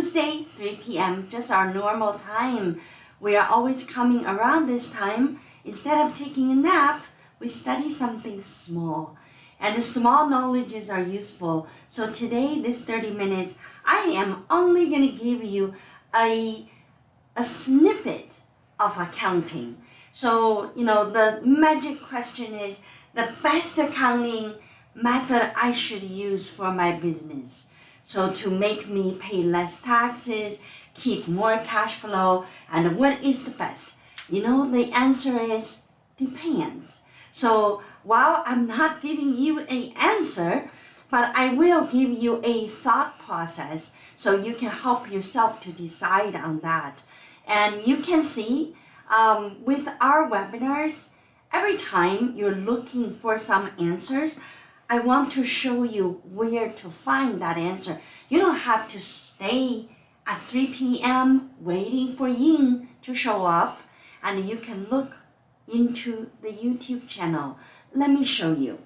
Tuesday, 3 p.m., just our normal time. We are always coming around this time. Instead of taking a nap, we study something small. And the small knowledges are useful. So today, this 30 minutes, I am only going to give you a snippet of accounting. So, the magic question is the best accounting method I should use for my business. So to make me pay less taxes, keep more cash flow, and what is the best? The answer is depends. So while I'm not giving you an answer, but I will give you a thought process so you can help yourself to decide on that. And you can see with our webinars, every time you're looking for some answers, I want to show you where to find that answer. You don't have to stay at 3 p.m. waiting for Ying to show up, and you can look into the YouTube channel. Let me show you.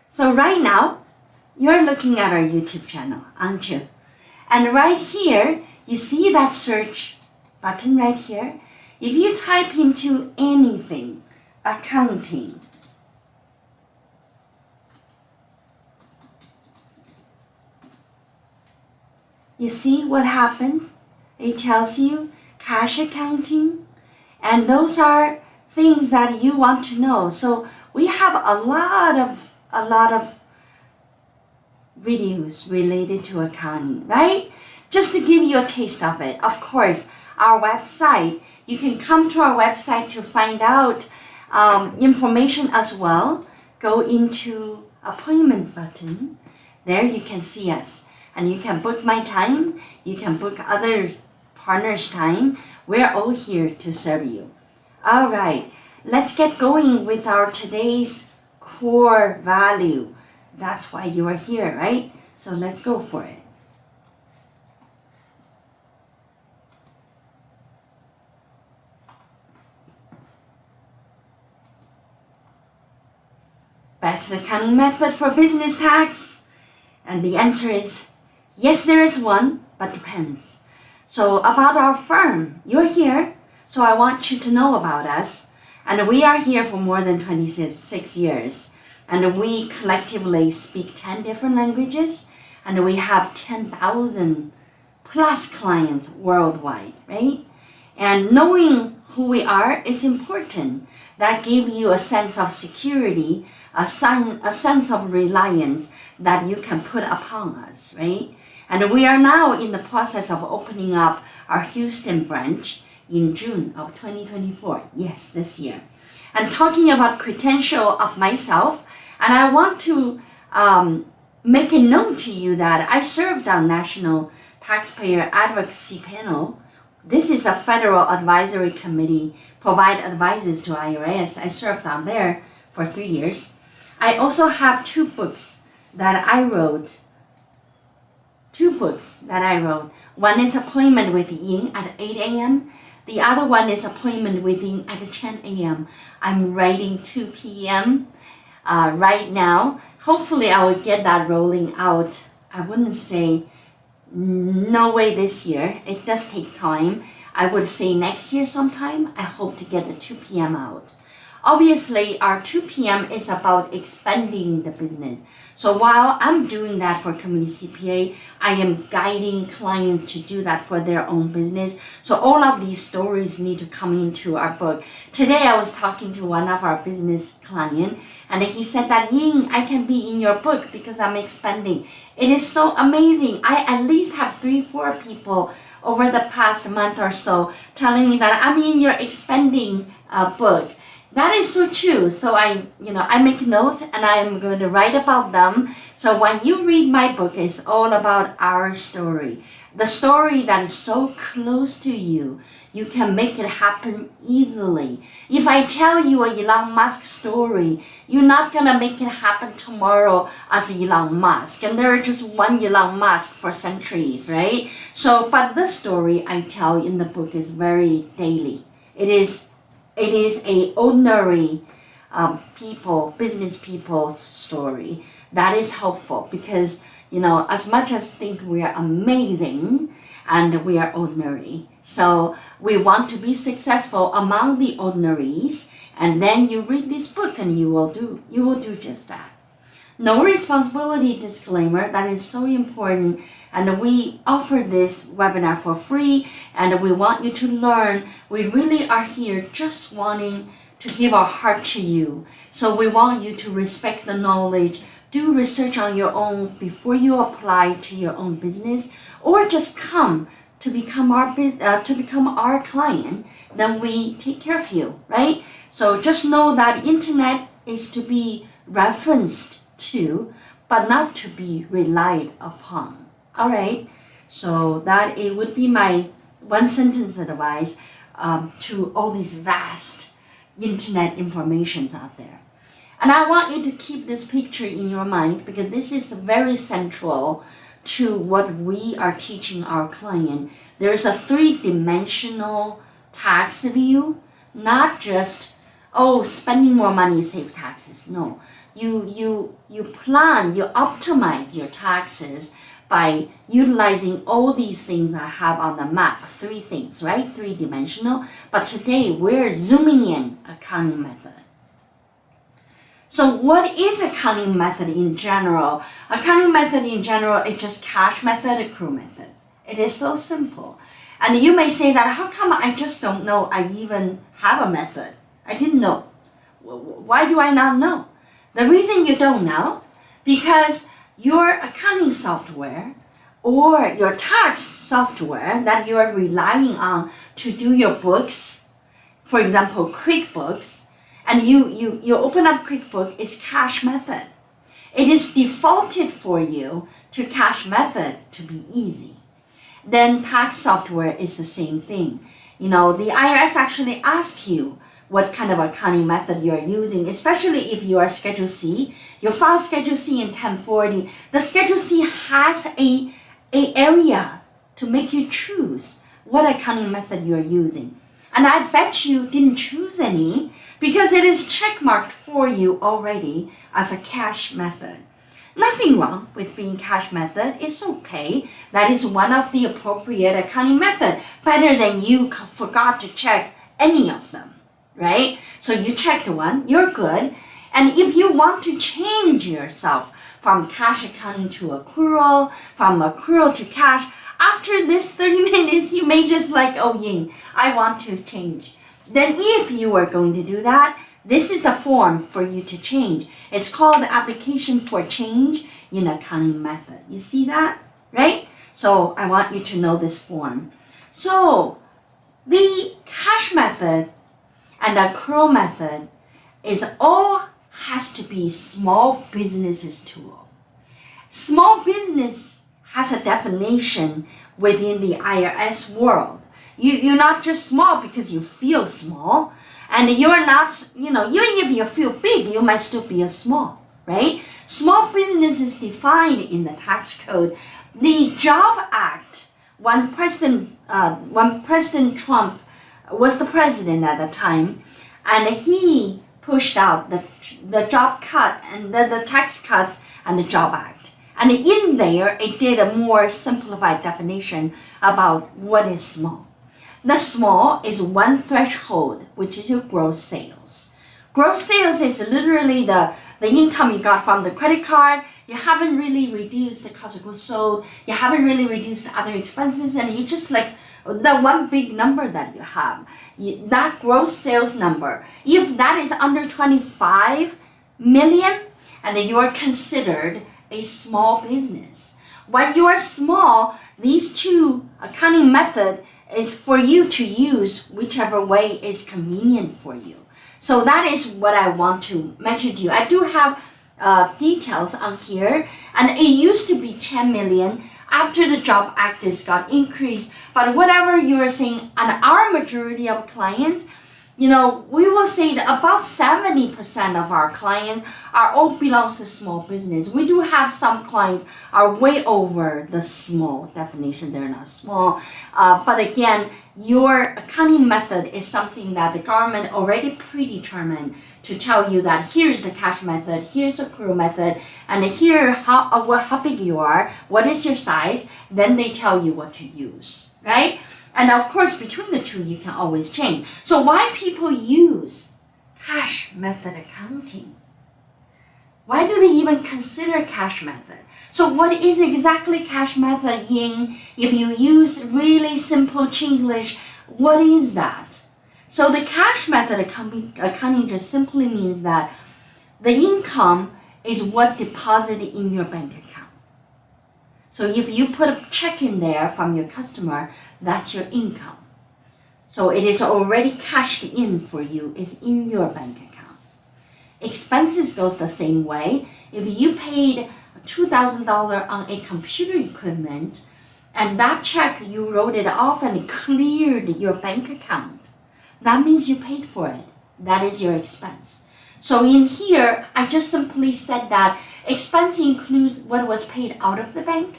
So right now, you're looking at our YouTube channel, aren't you? And right here, you see that search button right here? If you type into anything, accounting, you see what happens? It tells you cash accounting, and those are things that you want to know. So we have a lot of videos related to accounting, right? Just to give you a taste of it. Of course, our website, you can come to our website to find out information as well. Go into appointment button. There you can see us. And you can book my time. You can book other partners' time. We're all here to serve you. All right, let's get going with our today's core value. That's why you are here, right? So let's go for it. Best accounting method for business tax? And the answer is, yes, there is one, but depends. So about our firm, you're here, so I want you to know about us. And we are here for more than 26 years. And we collectively speak 10 different languages, and we have 10,000 plus clients worldwide, right? And knowing who we are is important. That gives you a sense of security, a sense of reliance that you can put upon us, right? And we are now in the process of opening up our Houston branch in June of 2024. Yes, this year. And talking about credential of myself, and I want to make a note to you that I served on National Taxpayer Advocacy Panel. This is a federal advisory committee, provide advices to IRS. I served on there for 3 years. I also have two books that I wrote. One is Appointment with Ying at 8 a.m. The other one is Appointment with Ying at 10 a.m. I'm writing 2 p.m. Right now. Hopefully I will get that rolling out. I wouldn't say no way this year. It does take time. I would say next year sometime. I hope to get the 2 p.m. out. Obviously, our 2 p.m. is about expanding the business. So while I'm doing that for Community CPA, I am guiding clients to do that for their own business. So all of these stories need to come into our book. Today, I was talking to one of our business clients, and he said that, Ying, I can be in your book because I'm expanding. It is so amazing. I at least have 3-4 people over the past month or so telling me that I'm in your expanding book. That is so true. So I make note and I'm going to write about them. So when you read my book, it's all about our story. The story that is so close to you, you can make it happen easily. If I tell you a Elon Musk story, you're not going to make it happen tomorrow as Elon Musk. And there is just one Elon Musk for centuries, right? So, but the story I tell in the book is very daily. It is a ordinary business people's story that is helpful because, as much as think we are amazing and we are ordinary. So we want to be successful among the ordinaries, and then you read this book and you will do just that. No responsibility disclaimer, that is so important, and we offer this webinar for free, and we want you to learn. We really are here just wanting to give our heart to you. So we want you to respect the knowledge, do research on your own before you apply to your own business, or just come to become our client. Then we take care of you, right? So just know that internet is to be referenced to, but not to be relied upon. All right. So that it would be my one sentence advice to all these vast internet informations out there. And I want you to keep this picture in your mind because this is very central to what we are teaching our client. There's a three-dimensional tax view, not just, spending more money save taxes. No, you plan, you optimize your taxes by utilizing all these things I have on the map. Three things, right? Three-dimensional. But today we're zooming in accounting method. So what is accounting method in general? Accounting method in general is just cash method, accrual method. It is so simple. And you may say that, how come I just don't know I even have a method? I didn't know. Why do I not know? The reason you don't know, because your accounting software or your tax software that you are relying on to do your books, for example, QuickBooks, and you open up QuickBooks, it's cash method. It is defaulted for you to cash method to be easy. Then tax software is the same thing. The IRS actually asks you what kind of accounting method you're using, especially if you are Schedule C. You file Schedule C in 1040. The Schedule C has a area to make you choose what accounting method you're using. And I bet you didn't choose any because it is checkmarked for you already as a cash method. Nothing wrong with being cash method. It's okay. That is one of the appropriate accounting method. Better than you forgot to check any of them, right? So you checked one, you're good. And if you want to change yourself from cash accounting to accrual, from accrual to cash, after this 30 minutes, you may just like, I want to change. Then if you are going to do that, this is the form for you to change. It's called application for change in accounting method. You see that, right? So I want you to know this form. So the cash method and accrual method has to be small businesses tool. Small business has a definition within the IRS world. You're not just small because you feel small, and you're not, even if you feel big, you might still be a small, right? Small business is defined in the tax code. The Job Act, when President Trump was the president at the time, and he pushed out the job cut and the tax cuts and the Job Act. And in there, it did a more simplified definition about what is small. The small is one threshold, which is your gross sales. Gross sales is literally the income you got from the credit card. You haven't really reduced the cost of goods sold. You haven't really reduced the other expenses, and you just like the one big number that you have. That gross sales number, if that is under 25 million, and you are considered a small business. When you are small, these two accounting methods is for you to use whichever way is convenient for you. So that is what I want to mention to you. I do have details on here, and it used to be 10 million after the Job Act got increased. But whatever you are saying, and our majority of clients, we will say that about 70% of our clients are all belongs to small business. We do have some clients are way over the small definition. They're not small. But again, your accounting method is something that the government already predetermined to tell you that here's the cash method, here's the accrual method, and here how big you are, what is your size, then they tell you what to use, right? And of course, between the two, you can always change. So why people use cash method accounting? Why do they even consider cash method? So what is exactly cash method, Ying? If you use really simple Chinglish, what is that? So the cash method accounting just simply means that the income is what deposited in your bank account. So if you put a check in there from your customer, that's your income. So it is already cashed in for you, it's in your bank account. Expenses goes the same way. If you paid $2,000 on a computer equipment, and that check you wrote it off and it cleared your bank account, that means you paid for it. That is your expense. So in here, I just simply said that expense includes what was paid out of the bank.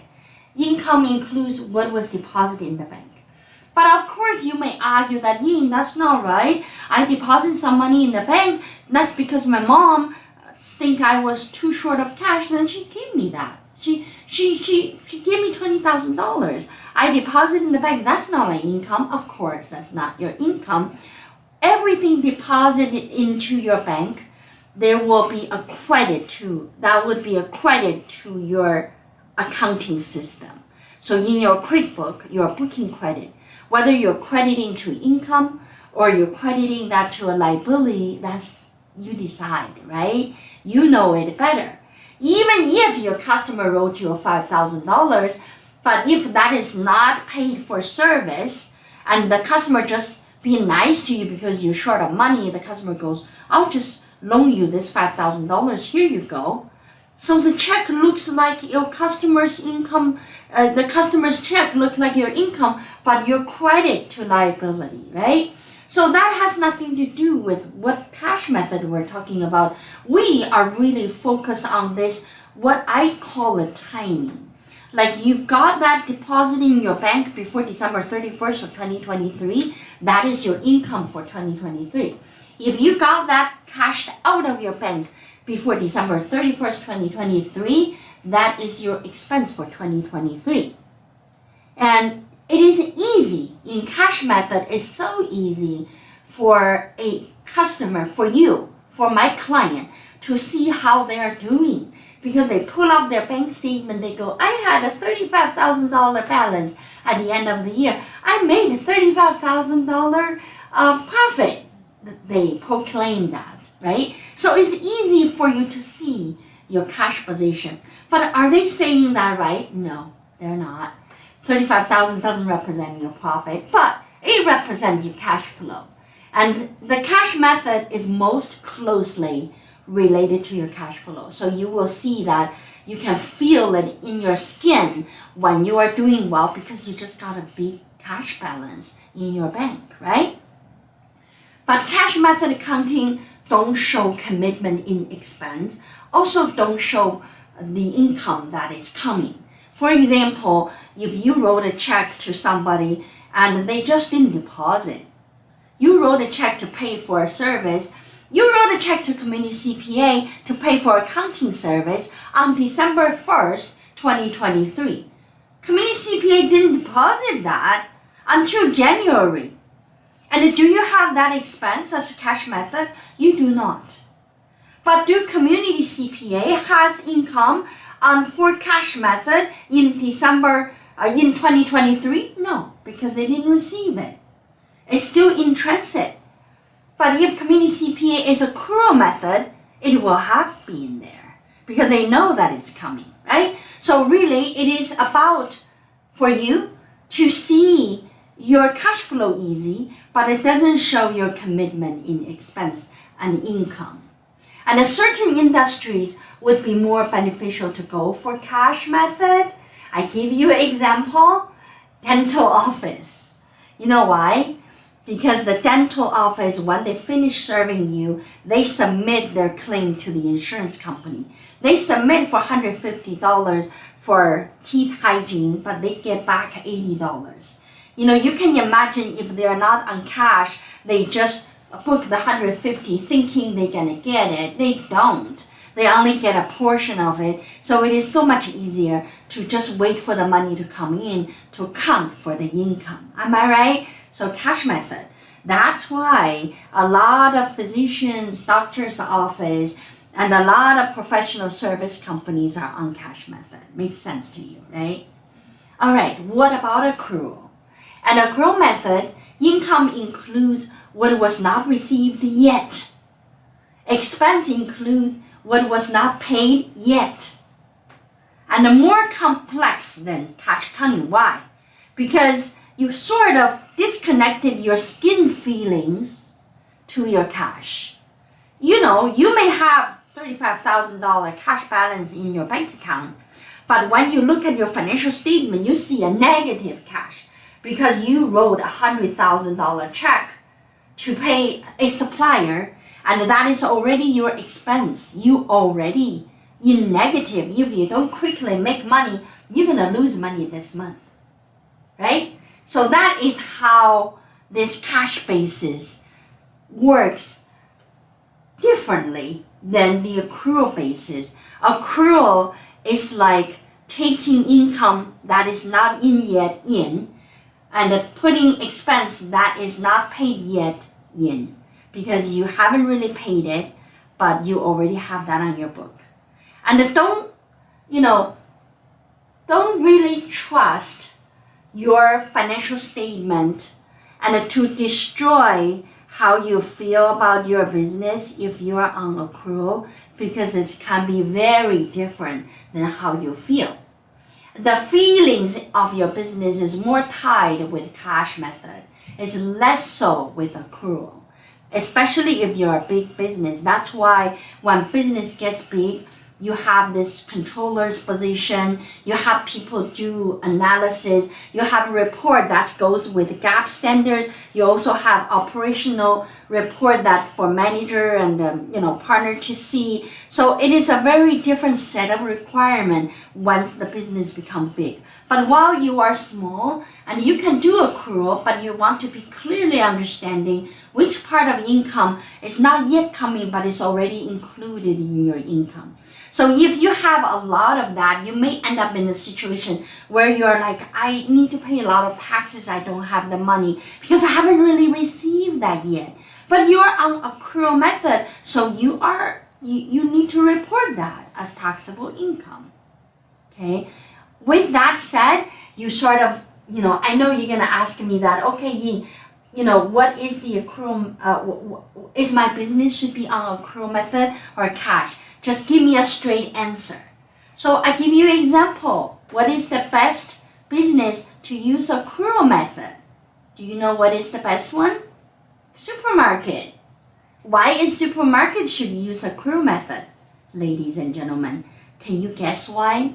Income includes what was deposited in the bank. But of course, you may argue that, Ying, that's not right. I deposited some money in the bank. That's because my mom think I was too short of cash, and she gave me that. She gave me $20,000. I deposited in the bank. That's not my income. Of course, that's not your income. Everything deposited into your bank, there will be a credit to, that would be a credit to your accounting system. So in your QuickBook, your booking credit, whether you're crediting to income or you're crediting that to a liability, that's you decide, right? You know it better. Even if your customer wrote you a $5,000, but if that is not paid for service and the customer just being nice to you because you're short of money, the customer goes, I'll just loan you this $5,000, here you go. So the check looks like your customer's income, the customer's check looks like your income, but your credit to liability, right? So that has nothing to do with what cash method we're talking about. We are really focused on this, what I call a timing. Like you've got that deposit in your bank before December 31st of 2023, that is your income for 2023. If you got that cashed out of your bank before December 31st, 2023, that is your expense for 2023. And it is easy, in cash method, it's so easy for a customer, for you, for my client, to see how they are doing. Because they pull up their bank statement, they go, I had a $35,000 balance at the end of the year. I made a $35,000 profit. They proclaim that, right? So it's easy for you to see your cash position. But are they saying that right? No, they're not. 35,000 doesn't represent your profit, but it represents your cash flow. And the cash method is most closely related to your cash flow. So you will see that you can feel it in your skin when you are doing well because you just got a big cash balance in your bank, right? But cash method accounting don't show commitment in expense, also don't show the income that is coming. For example, if you wrote a check to somebody and they just didn't deposit, you wrote a check to pay for a service, you wrote a check to Community CPA to pay for accounting service on December 1st, 2023. Community CPA didn't deposit that until January. And do you have that expense as a cash method? You do not. But do Community CPA has income for cash method in December in 2023? No, because they didn't receive it. It's still in transit. But if Community CPA is accrual method, it will have been there because they know that it's coming, right? So really, it is about for you to see your cash flow easy, but it doesn't show your commitment in expense and income. And certain industries would be more beneficial to go for cash method. I give you an example, dental office. You know why? Because the dental office, when they finish serving you, they submit their claim to the insurance company. They submit for $150 for teeth hygiene, but they get back $80. You can imagine if they're not on cash, they just book the $150 thinking they're gonna get it. They don't. They only get a portion of it. So it is so much easier to just wait for the money to come in to account for the income. Am I right? So cash method. That's why a lot of physicians, doctor's office, and a lot of professional service companies are on cash method. Makes sense to you, right? All right, what about accrual? An accrual method, income includes what was not received yet. Expense include what was not paid yet. And more complex than cash counting. Why? Because you sort of disconnected your skin feelings to your cash. You may have $35,000 cash balance in your bank account, but when you look at your financial statement, you see a negative cash because you wrote a $100,000 check to pay a supplier, and that is already your expense. You already in negative. If you don't quickly make money, you're gonna lose money this month, right? So that is how this cash basis works differently than the accrual basis. Accrual is like taking income that is not in yet in, and putting expense that is not paid yet in, because you haven't really paid it, but you already have that on your book. And don't really trust your financial statement and to destroy how you feel about your business if you are on accrual, because it can be very different than how you feel. The feelings of your business is more tied with cash method. It's less so with accrual, especially if you're a big business. That's why when business gets big, you have this controller's position, you have people do analysis, you have a report that goes with GAAP standards, you also have operational report that for manager and partner to see. So it is a very different set of requirement once the business becomes big. But while you are small and you can do accrual, but you want to be clearly understanding which part of income is not yet coming but is already included in your income. So if you have a lot of that, you may end up in a situation where you're like, I need to pay a lot of taxes, I don't have the money because I haven't really received that yet. But you're on accrual method, so you need to report that as taxable income. Okay. With that said, you sort of, I know you're gonna ask me that, okay, Yin, what is the accrual, is my business should be on accrual method or cash? Just give me a straight answer. So I give you an example. What is the best business to use accrual method? Do you know what is the best one? Supermarket. Why is supermarket should use accrual method? Ladies and gentlemen, can you guess why?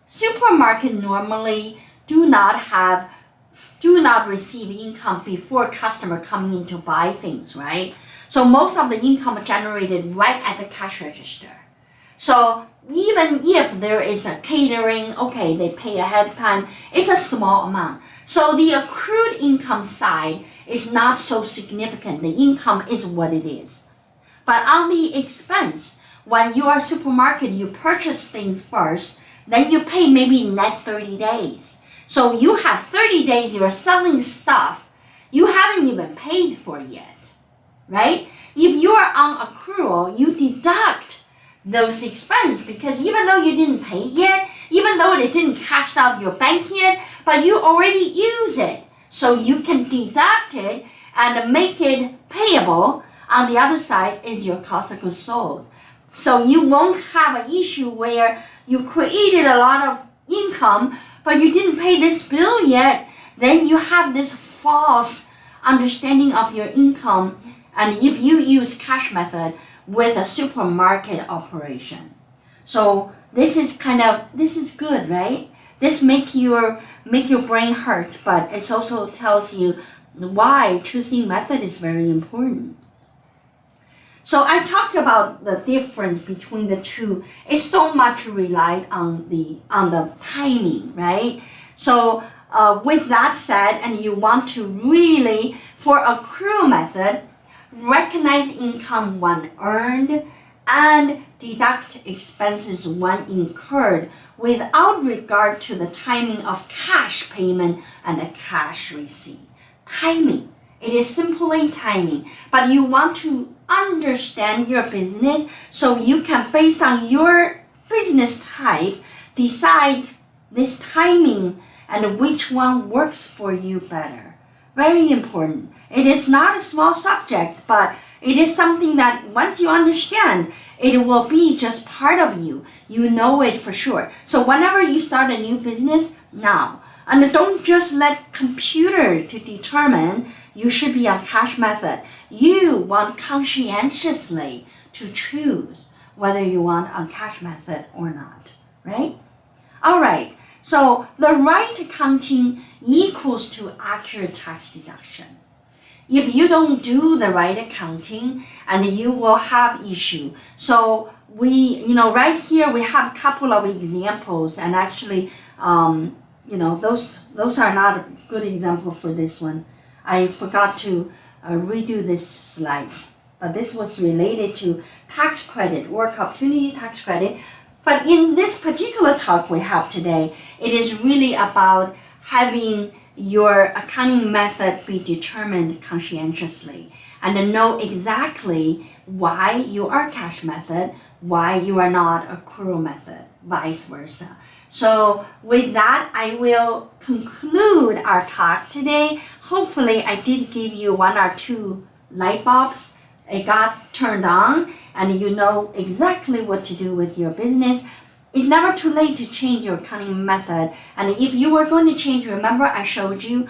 Supermarket normally do not receive income before customer coming in to buy things, right? So most of the income generated right at the cash register. So even if there is a catering, okay, they pay ahead of time, it's a small amount. So the accrued income side is not so significant. The income is what it is. But on the expense, when you are supermarket, you purchase things first, then you pay maybe net 30 days. So you have 30 days you're selling stuff you haven't even paid for yet, right? If you are on accrual, you deduct those expenses because even though you didn't pay yet, even though it didn't cash out your bank yet, but you already use it. So you can deduct it and make it payable. On the other side is your cost of goods sold. So you won't have an issue where you created a lot of income, but you didn't pay this bill yet. Then you have this false understanding of your income. And if you use cash method with a supermarket operation. So this is good, right? This make your brain hurt, but it also tells you why choosing method is very important. So I talked about the difference between the two. It's so much relied on the timing, right? So with that said, and you want to really, for accrual method, recognize income when earned and deduct expenses when incurred without regard to the timing of cash payment and a cash receipt. Timing. It is simply timing, but you want to understand your business so you can, based on your business type, decide this timing and which one works for you better. Very important. It is not a small subject, but it is something that once you understand, it will be just part of you. You know it for sure. So whenever you start a new business, now, and don't just let computer to determine you should be on cash method. You want conscientiously to choose whether you want on cash method or not, right? All right, so the right accounting equals to accurate tax deduction. If you don't do the right accounting, and you will have issue. So we, right here we have a couple of examples, and actually, those are not a good example for this one. I forgot to redo this slides, but this was related to tax credit, work opportunity tax credit. But in this particular talk we have today, it is really about having your accounting method be determined conscientiously and know exactly why you are cash method, why you are not accrual method, vice versa. So with that, I will conclude our talk today. Hopefully I did give you one or two light bulbs. It got turned on and you know exactly what to do with your business. It's never too late to change your accounting method. And if you were going to change, remember I showed you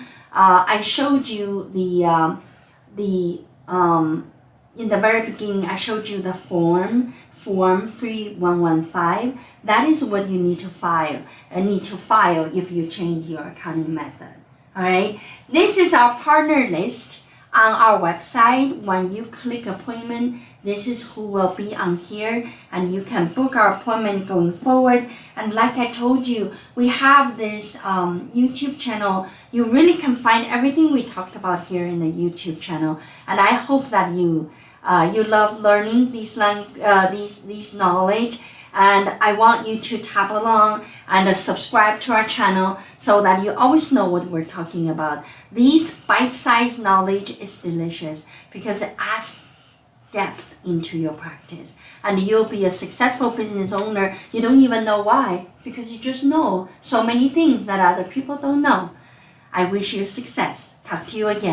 in the very beginning, I showed you the form 3115. That is what you need to file. If you change your accounting method. All right. This is our partner list on our website. When you click appointment, this is who will be on here, and you can book our appointment going forward. And like I told you, we have this YouTube channel. You really can find everything we talked about here in the YouTube channel. And I hope that you love learning these knowledge. And I want you to tap along and subscribe to our channel so that you always know what we're talking about. These bite-sized knowledge is delicious because it adds depth into your practice. And you'll be a successful business owner. You don't even know why, because you just know so many things that other people don't know. I wish you success. Talk to you again.